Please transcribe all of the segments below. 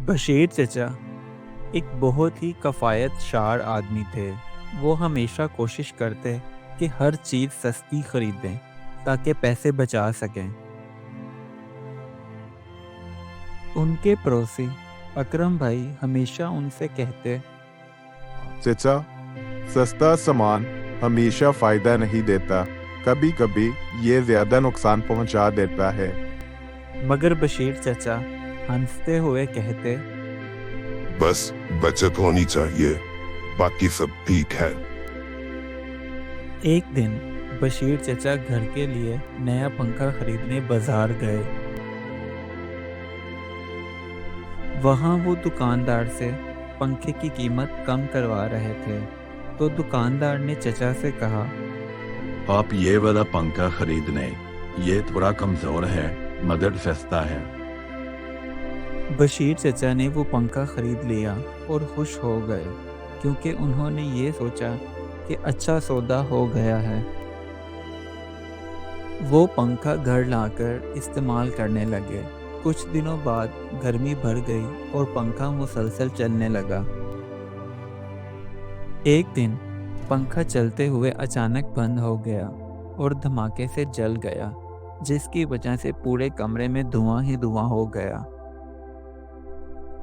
बशीर चचा एक बहुत ही कफ़ायतशार आदमी थे। वो हमेशा कोशिश करते कि हर चीज़ सस्ती खरीदें ताकि पैसे बचा सकें। उनके पड़ोसी अकरम भाई हमेशा उनसे कहते, चचा, सस्ता सामान हमेशा फायदा नहीं देता। कभी कभी ये ज्यादा नुकसान पहुंचा देता है। मगर बशीर चचा हंसते हुए कहते, बस बचत होनी चाहिए, बाकी सब ठीक है। एक दिन बशीर चचा घर के लिए नया पंखा खरीदने बाजार गए। वहाँ वो दुकानदार से पंखे की कीमत कम करवा रहे थे, तो दुकानदार ने चचा से कहा, आप ये वाला पंखा खरीद लें, ये थोड़ा कमजोर है मगर सस्ता है। बशीर चचा ने वो पंखा खरीद लिया और खुश हो गए, क्योंकि उन्होंने ये सोचा कि अच्छा सौदा हो गया है। वो पंखा घर लाकर इस्तेमाल करने लगे। कुछ दिनों बाद गर्मी बढ़ गई और पंखा मुसलसल चलने लगा। एक दिन पंखा चलते हुए अचानक बंद हो गया और धमाके से जल गया, जिसकी वजह से पूरे कमरे में धुआं ही धुआं हो गया।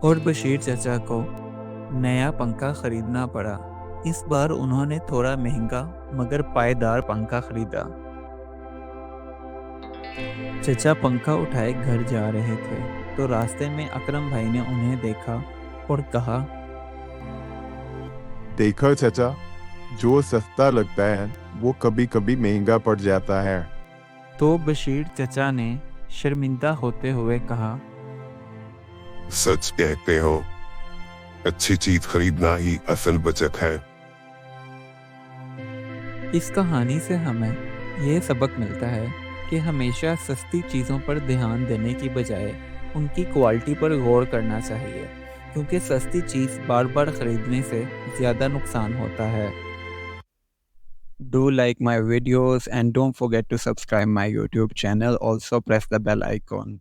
और बशीर चचा को नया पंखा खरीदना पड़ा। इस बार उन्होंने थोड़ा महंगा मगर पायदार पंखा खरीदा। चचा पंखा उठाए घर जा रहे थे, तो रास्ते में अकरम भाई ने उन्हें देखा और कहा, देखो चचा, जो सस्ता लगता है वो कभी कभी महंगा पड़ जाता है। तो बशीर चचा ने शर्मिंदा होते हुए कहा, सच कहते हो, अच्छी चीज खरीदना ही असल बचत है। इस कहानी से हमें यह सबक मिलता है कि हमेशा सस्ती चीज़ों पर ध्यान देने की बजाय उनकी क्वालिटी पर गौर करना चाहिए, क्योंकि सस्ती चीज़ बार बार खरीदने से ज़्यादा नुकसान होता है। Do like my videos and don't forget to subscribe my YouTube channel. Also press the bell icon.